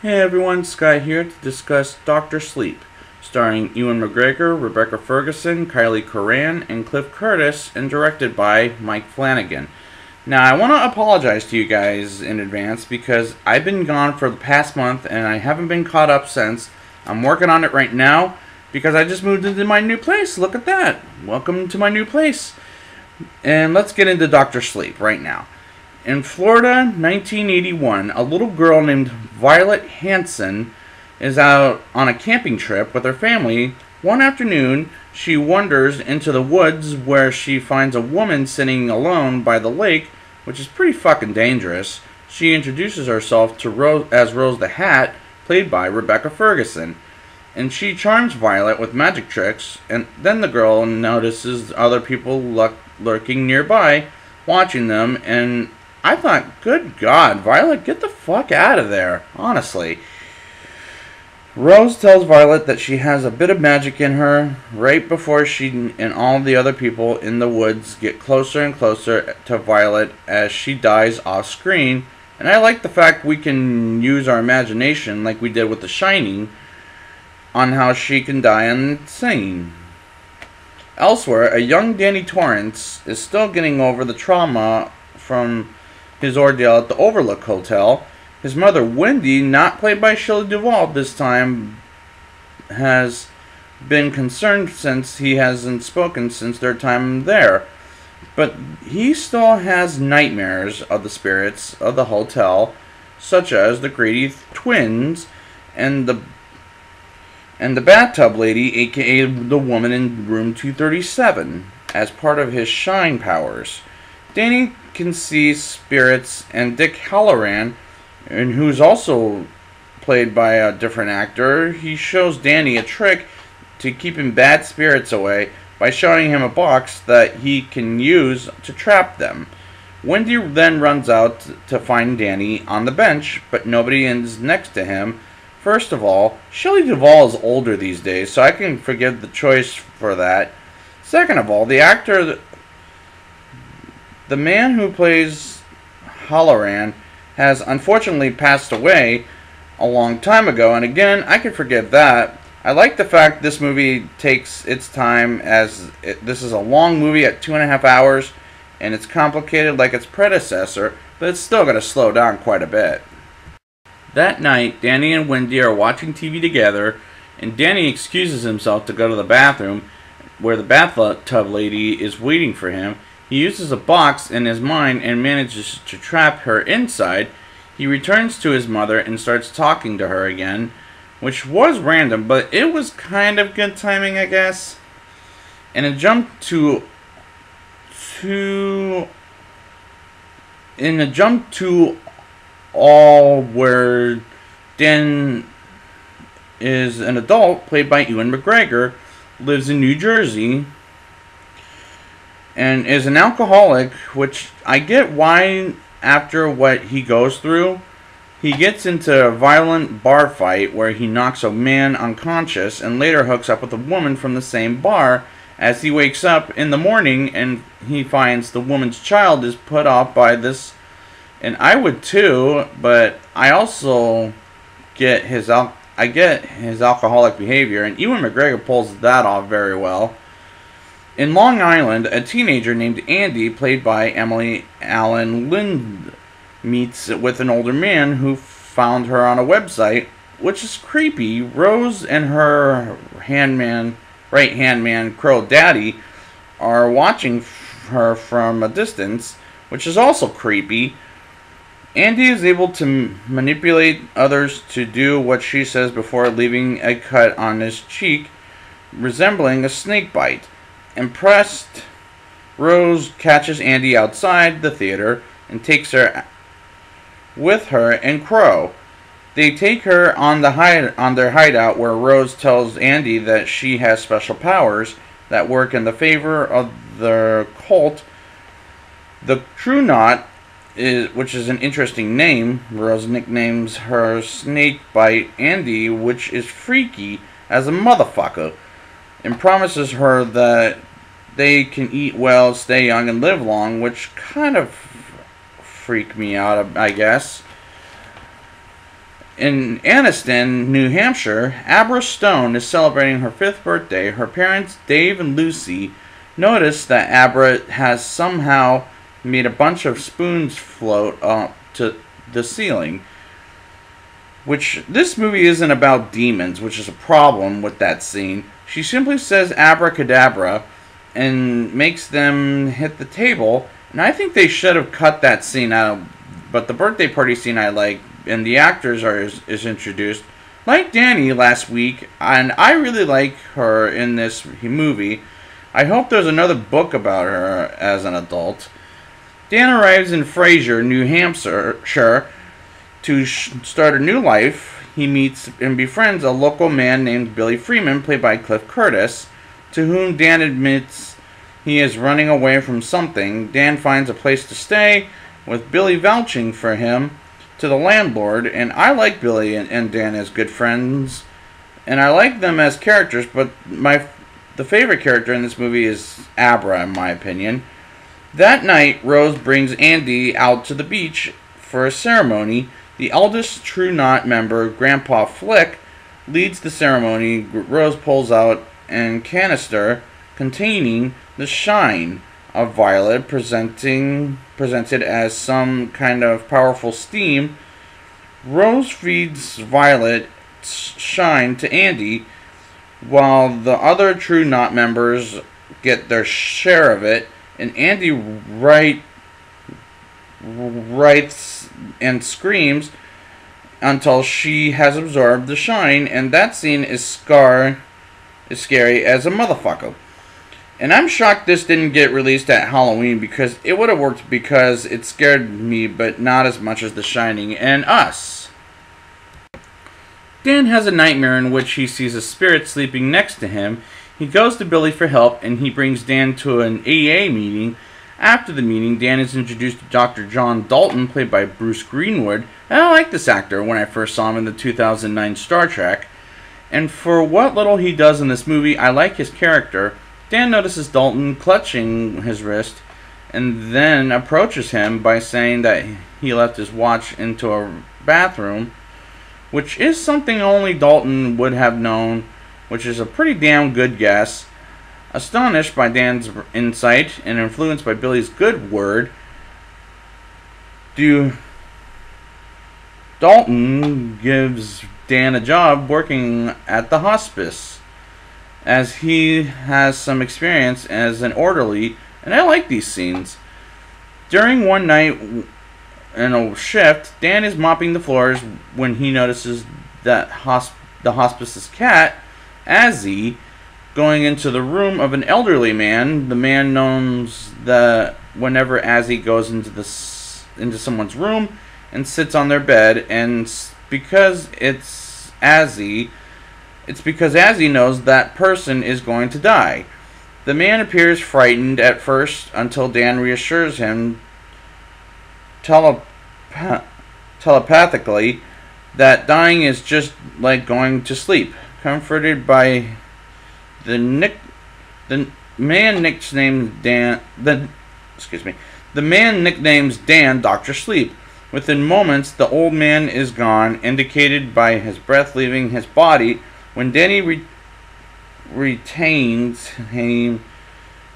Hey everyone, Sky here to discuss Dr. Sleep, starring Ewan McGregor, Rebecca Ferguson, Kylie Curran, and Cliff Curtis, and directed by Mike Flanagan. Now, I want to apologize to you guys in advance because I've been gone for the past month and I haven't been caught up since. I'm working on it right now because I just moved into my new place. Look at that. Welcome to my new place. And let's get into Dr. Sleep right now. In Florida, 1981, a little girl named Violet Hanson is out on a camping trip with her family. One afternoon, she wanders into the woods where she finds a woman sitting alone by the lake, which is pretty fucking dangerous. She introduces herself to Rose as Rose the Hat, played by Rebecca Ferguson, and she charms Violet with magic tricks, and then the girl notices other people lurking nearby, watching them, and I thought, good God, Violet, get the fuck out of there, honestly. Rose tells Violet that she has a bit of magic in her right before she and all the other people in the woods get closer and closer to Violet as she dies off screen. And I like the fact we can use our imagination like we did with The Shining on how she can die unseen. Elsewhere, a young Danny Torrance is still getting over the trauma from his ordeal at the Overlook Hotel. His mother, Wendy, not played by Shelley Duvall this time, has been concerned since he hasn't spoken since their time there. But he still has nightmares of the spirits of the hotel, such as the Grady twins and the bathtub lady, aka the woman in room 237, as part of his shine powers. Danny can see spirits, and Dick Halloran, and who's also played by a different actor, he shows Danny a trick to keeping bad spirits away by showing him a box that he can use to trap them. Wendy then runs out to find Danny on the bench, but nobody is next to him. First of all, Shelley Duvall is older these days, so I can forgive the choice for that. Second of all, the actor, the man who plays Halloran, has unfortunately passed away a long time ago, and again, I can forgive that. I like the fact this movie takes its time, as this is a long movie at 2.5 hours, and it's complicated like its predecessor, but it's still going to slow down quite a bit. That night, Danny and Wendy are watching TV together, and Danny excuses himself to go to the bathroom, where the bathtub lady is waiting for him. He uses a box in his mind and manages to trap her inside. He returns to his mother and starts talking to her again, which was random, but it was kind of good timing, I guess. And a jump to all where Dan is an adult, played by Ewan McGregor, lives in New Jersey, and is an alcoholic, which I get why after what he goes through. He gets into a violent bar fight where he knocks a man unconscious and later hooks up with a woman from the same bar. As he wakes up in the morning and he finds the woman's child is put off by this, and I would too, but I also get his alcoholic behavior, and Ewan McGregor pulls that off very well. In Long Island, a teenager named Andy, played by Emily Allen Lind, meets with an older man who found her on a website, which is creepy. Rose and her right-hand man, Crow Daddy, are watching her from a distance, which is also creepy. Andy is able to manipulate others to do what she says before leaving a cut on his cheek, resembling a snake bite. Impressed, Rose catches Andy outside the theater and takes her with her and Crow. They take her on their hideout, where Rose tells Andy that she has special powers that work in the favor of the cult. The True Knot, which is an interesting name. Rose nicknames her snakebite Andy, which is freaky as a motherfucker, and promises her that they can eat well, stay young, and live long, which kind of freaked me out, I guess. In Anniston, New Hampshire, Abra Stone is celebrating her 5th birthday. Her parents, Dave and Lucy, notice that Abra has somehow made a bunch of spoons float up to the ceiling. Which, this movie isn't about demons, which is a problem with that scene. She simply says abracadabra and makes them hit the table. And I think they should have cut that scene out. But the birthday party scene I like, and the actors is introduced. Like Danny last week, and I really like her in this movie. I hope there's another book about her as an adult. Dan arrives in Fraser, New Hampshire, to start a new life. He meets and befriends a local man named Billy Freeman, played by Cliff Curtis, to whom Dan admits he is running away from something. Dan finds a place to stay, with Billy vouching for him to the landlord, and I like Billy and Dan as good friends, and I like them as characters, but the favorite character in this movie is Abra, in my opinion. That night, Rose brings Andy out to the beach for a ceremony. The eldest True Knot member, Grandpa Flick, leads the ceremony. Rose pulls out a canister containing the shine of Violet, presented as some kind of powerful steam. Rose feeds Violet's shine to Andy, while the other True Knot members get their share of it, and Andy writes and screams until she has absorbed the shine, and that scene is scary as a motherfucker. And I'm shocked this didn't get released at Halloween, because it would have worked, because it scared me, but not as much as The Shining and Us. Dan has a nightmare in which he sees a spirit sleeping next to him. He goes to Billy for help, and he brings Dan to an AA meeting. After the meeting, Dan is introduced to Dr. John Dalton, played by Bruce Greenwood. And I like this actor when I first saw him in the 2009 Star Trek. And for what little he does in this movie, I like his character. Dan notices Dalton clutching his wrist, and then approaches him by saying that he left his watch into a bathroom, which is something only Dalton would have known, which is a pretty damn good guess. Astonished by Dan's insight and influenced by Billy's good word, Dalton gives Dan a job working at the hospice, as he has some experience as an orderly, and I like these scenes. During one night in a shift, Dan is mopping the floors when he notices that the hospice's cat, Azzy, going into the room of an elderly man. The man knows that whenever Azzy goes into someone's room and sits on their bed, and because Azzy knows that person is going to die. The man appears frightened at first until Dan reassures him telepathically that dying is just like going to sleep. Comforted by the man nicknames Dan Dr. Sleep. Within moments, the old man is gone, indicated by his breath leaving his body. When Danny retains him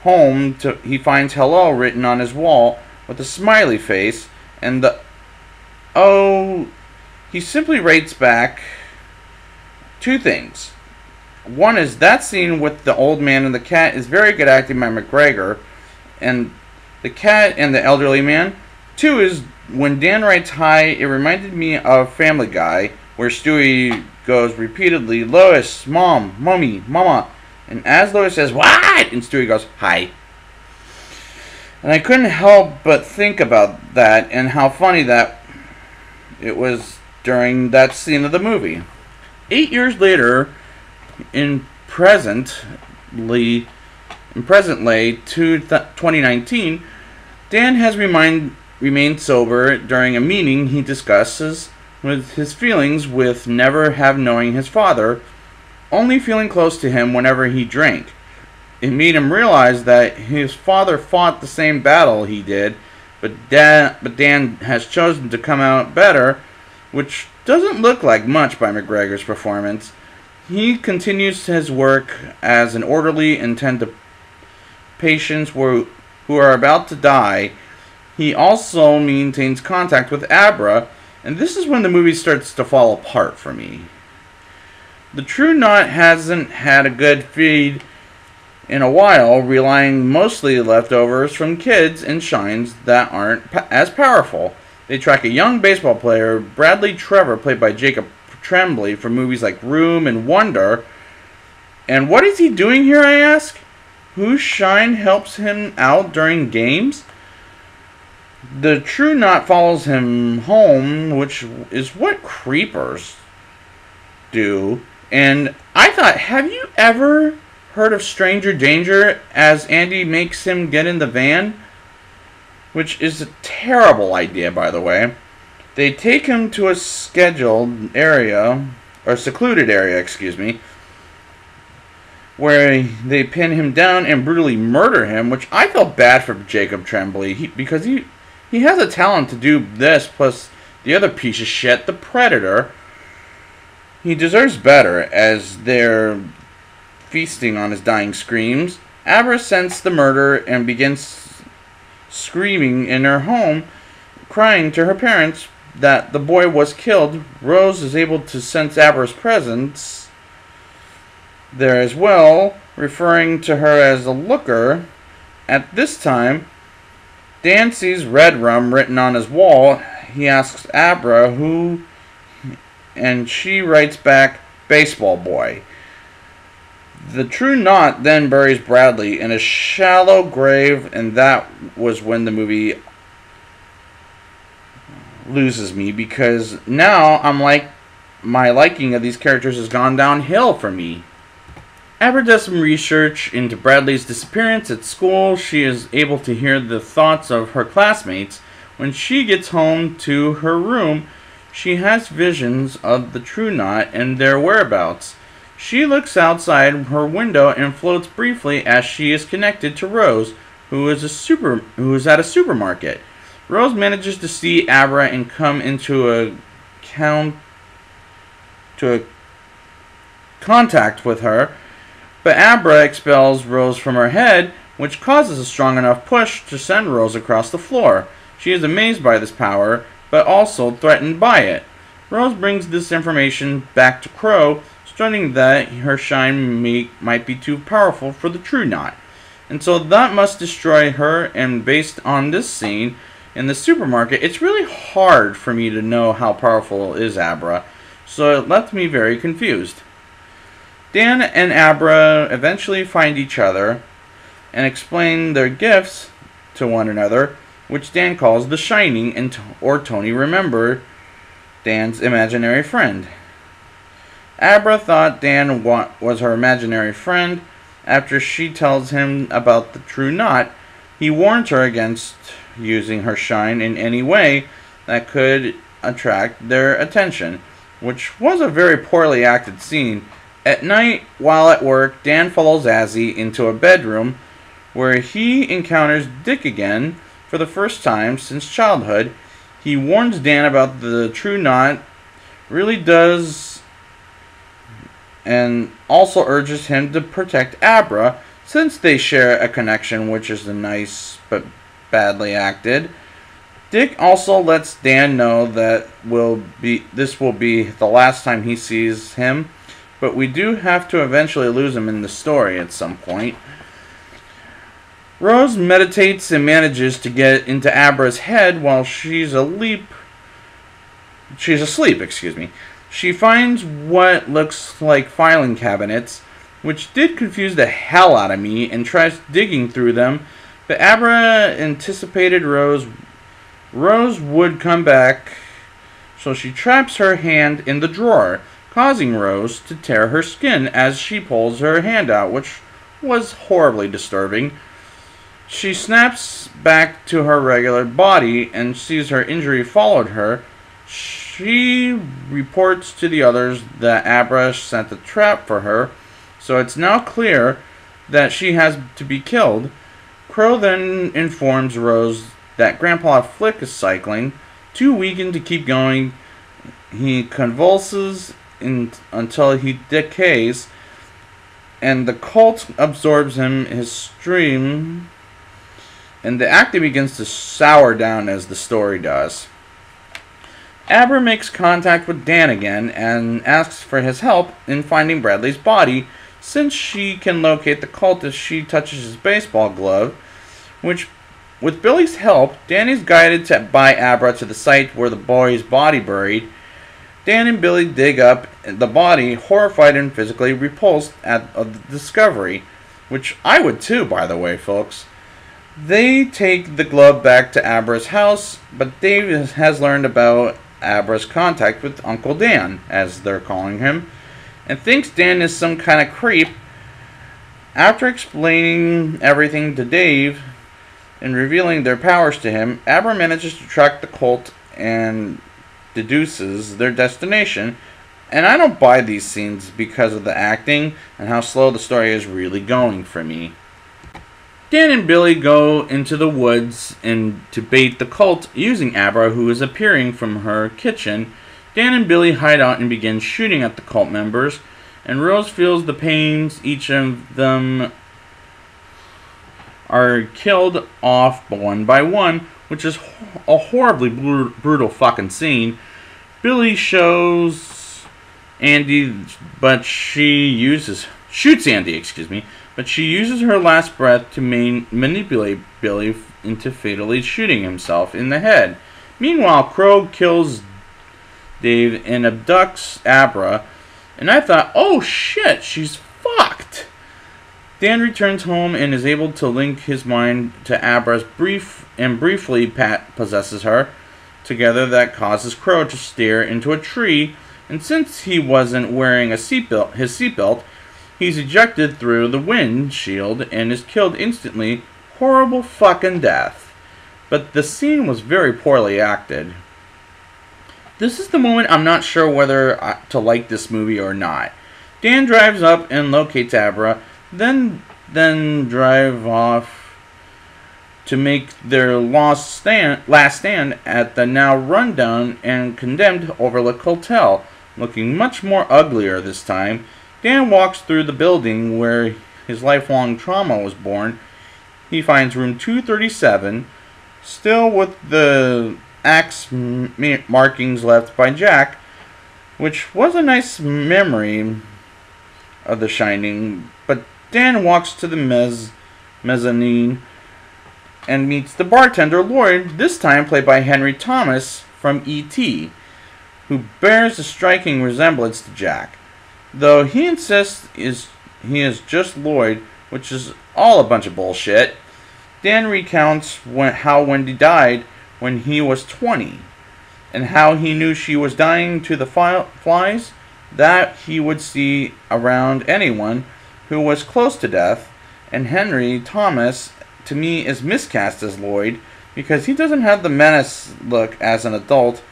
home, he finds hello written on his wall with a smiley face, and he simply writes back two things. One is that scene with the old man and the cat is very good acting by McGregor, and the cat and the elderly man. Two is when Dan writes hi, it reminded me of Family Guy, where Stewie goes repeatedly, Lois, Mom, Mommy, Mama. And as Lois says, what? And Stewie goes, hi. And I couldn't help but think about that and how funny that it was during that scene of the movie. 8 years later, in presently 2019, Dan has remained sober. During a meeting, he discusses with his feelings with never have knowing his father, only feeling close to him whenever he drank. It made him realize that his father fought the same battle he did, but Dan has chosen to come out better which doesn't look like much by McGregor's performance. He continues his work as an orderly and tend to patients who are about to die. He also maintains contact with Abra, and this is when the movie starts to fall apart for me. The True Knot hasn't had a good feed in a while, relying mostly leftovers from kids and shines that aren't as powerful. They track a young baseball player, Bradley Trevor, played by Jacob Tremblay, from movies like Room and Wonder. And what is he doing here, I ask? Whose shine helps him out during games? The True Knot follows him home, which is what creepers do. And I thought, have you ever heard of Stranger Danger, as Andy makes him get in the van? Which is a terrible idea, by the way. They take him to a scheduled area, or secluded area, excuse me, where they pin him down and brutally murder him, which I feel bad for Jacob Tremblay, because he has a talent to do this, plus the other piece of shit, the Predator. He deserves better, as they're feasting on his dying screams. Abra scents the murder and begins screaming in her home, crying to her parents that the boy was killed. Rose is able to sense Abra's presence there as well, referring to her as a looker. At this time, Dan sees red rum written on his wall. He asks Abra who, and she writes back, "Baseball boy." The True Knot then buries Bradley in a shallow grave, and that was when the movie loses me, because now I'm like, my liking of these characters has gone downhill for me. Abra does some research into Bradley's disappearance at school. She is able to hear the thoughts of her classmates. When she gets home to her room, she has visions of the True Knot and their whereabouts. She looks outside her window and floats briefly as she is connected to Rose, who is at a supermarket. Rose manages to see Abra and come into a contact with her, but Abra expels Rose from her head, which causes a strong enough push to send Rose across the floor. She is amazed by this power, but also threatened by it. Rose brings this information back to Crow, stating that her shine might be too powerful for the True Knot, and so that must destroy her. And based on this scene in the supermarket, it's really hard for me to know how powerful is Abra, so it left me very confused. Dan and Abra eventually find each other and explain their gifts to one another, which Dan calls the Shining, or Tony Remember, Dan's imaginary friend. Abra thought Dan was her imaginary friend. After she tells him about the True Knot, he warns her against using her shine in any way that could attract their attention, which was a very poorly acted scene. At night, while at work, Dan follows Azzy into a bedroom where he encounters Dick again for the first time since childhood. He warns Dan about the True Knot really does, and also urges him to protect Abra since they share a connection, which is nice but badly acted. Dick also lets Dan know that this will be the last time he sees him, but we do have to eventually lose him in the story at some point. Rose meditates and manages to get into Abra's head while she's asleep. She finds what looks like filing cabinets, which did confuse the hell out of me, and tries digging through them, but Abra anticipated Rose would come back, so she traps her hand in the drawer, causing Rose to tear her skin as she pulls her hand out, which was horribly disturbing. She snaps back to her regular body and sees her injury followed her. She reports to the others that Abra set the trap for her, so it's now clear that she has to be killed. Crow then informs Rose that Grandpa Flick is cycling, too weakened to keep going, He convulses until he decays, and the cult absorbs him, his stream, and the acting begins to sour down as the story does. Abra makes contact with Dan again and asks for his help in finding Bradley's body, since she can locate the cult if she touches his baseball glove, which, with Billy's help, Dan is guided by Abra to the site where the boy's body buried. Dan and Billy dig up the body, horrified and physically repulsed at the discovery, which I would too, by the way, folks. They take the glove back to Abra's house, but Dave has learned about Abra's contact with Uncle Dan, as they're calling him, and thinks Dan is some kind of creep. After explaining everything to Dave and revealing their powers to him, Abra manages to track the cult and deduces their destination. And I don't buy these scenes because of the acting and how slow the story is really going for me. Dan and Billy go into the woods and to bait the cult using Abra, who is appearing from her kitchen. Dan and Billy hide out and begin shooting at the cult members, and Rose feels the pains. Each of them are killed off one by one, which is a horribly brutal fucking scene. Billy shows Andy, but shoots Andy, but she uses her last breath to manipulate Billy into fatally shooting himself in the head. Meanwhile, Crow kills Dave and abducts Abra, and I thought, oh shit, she's fucked. Dan returns home and is able to link his mind to Abra's briefly possesses her. Together, that causes Crow to stare into a tree, and since he wasn't wearing his seatbelt, he's ejected through the windshield and is killed instantly. Horrible fucking death. But the scene was very poorly acted. This is the moment I'm not sure whether to like this movie or not. Dan drives up and locates Abra, then drive off to make their last stand at the now rundown and condemned Overlook Hotel, looking much more uglier this time. Dan walks through the building where his lifelong trauma was born. He finds room 237, still with the axe markings left by Jack, which was a nice memory of The Shining. But Dan walks to the mezzanine and meets the bartender Lloyd, this time played by Henry Thomas from E.T., who bears a striking resemblance to Jack, though he insists he is just Lloyd, which is all a bunch of bullshit. Dan recounts how Wendy died when he was 20, and how he knew she was dying to the flies that he would see around anyone who was close to death. And Henry Thomas, to me, is miscast as Lloyd because he doesn't have the menace look as an adult.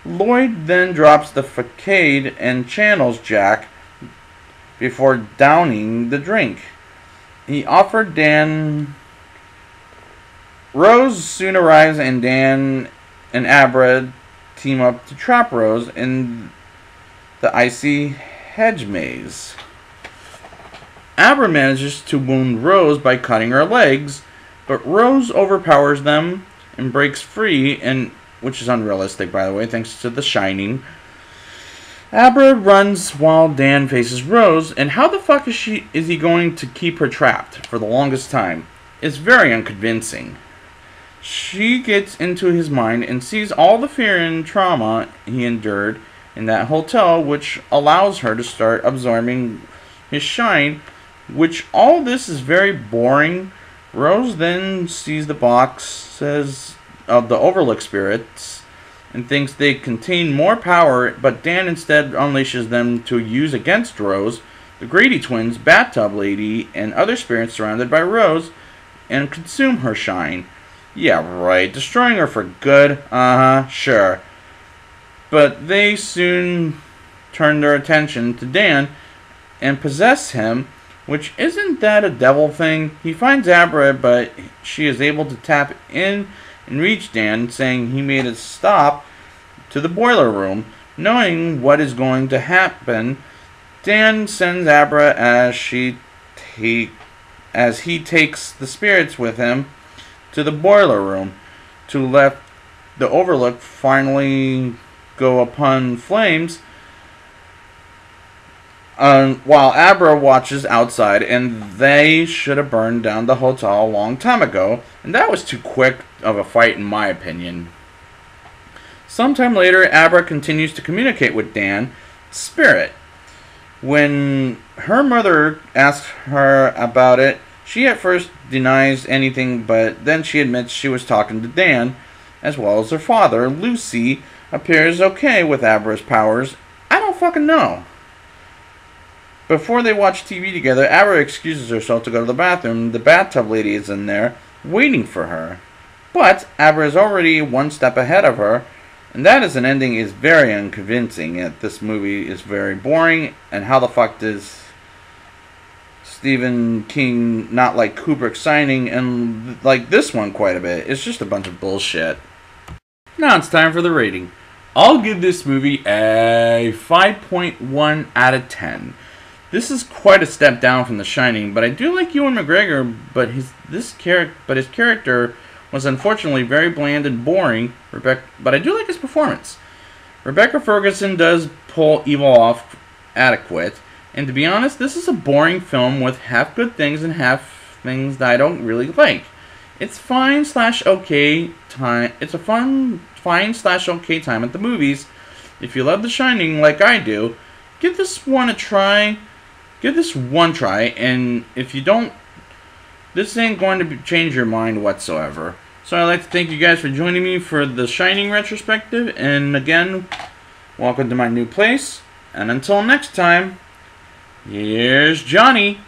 Lloyd then drops the facade and channels Jack before downing the drink. He offered Dan. Rose soon arrives, and Dan and Abra team up to trap Rose in the icy hedge maze. Abra manages to wound Rose by cutting her legs, but Rose overpowers them and breaks free, which is unrealistic, by the way, thanks to The Shining. Abra runs while Dan faces Rose, and how the fuck is he going to keep her trapped for the longest time? It's very unconvincing. She gets into his mind and sees all the fear and trauma he endured in that hotel, which allows her to start absorbing his shine, which all this is very boring. Rose then sees the boxes of the Overlook spirits and thinks they contain more power, but Dan instead unleashes them to use against Rose, the Grady twins, Bathtub Lady, and other spirits surrounded by Rose, and consume her shine. Yeah, right, destroying her for good, sure. But they soon turn their attention to Dan and possess him, which isn't that a devil thing? He finds Abra, but she is able to tap in and reach Dan, saying he made a stop to the boiler room, Knowing what is going to happen, Dan sends Abra as he takes the spirits with him to the boiler room to let the Overlook finally go upon flames, while Abra watches outside, and they should have burned down the hotel a long time ago, and that was too quick of a fight in my opinion. Sometime later, Abra continues to communicate with Dan, Spirit. When her mother asks her about it, she at first denies anything, but then she admits she was talking to Dan, as well as her father. Lucy appears okay with Abra's powers. I don't fucking know. Before they watch TV together, Abra excuses herself to go to the bathroom. The bathtub lady is in there, waiting for her. But Abra is already one step ahead of her, and that as an ending is very unconvincing. This movie is very boring, and how the fuck does Stephen King not like Kubrick signing and like this one quite a bit? It's just a bunch of bullshit. Now it's time for the rating. I'll give this movie a 5.1 out of 10. This is quite a step down from The Shining, but I do like Ewan McGregor, but his character was unfortunately very bland and boring. But I do like his performance. Rebecca Ferguson does pull evil off adequate, and to be honest, this is a boring film with half good things and half things that I don't really like. It's fine/okay time. It's a fine/okay time at the movies. If you love The Shining like I do, give this one a try. Give this one try, and if you don't, this ain't going to change your mind whatsoever. So I'd like to thank you guys for joining me for the Shining retrospective, and again, welcome to my new place, and until next time, here's Johnny.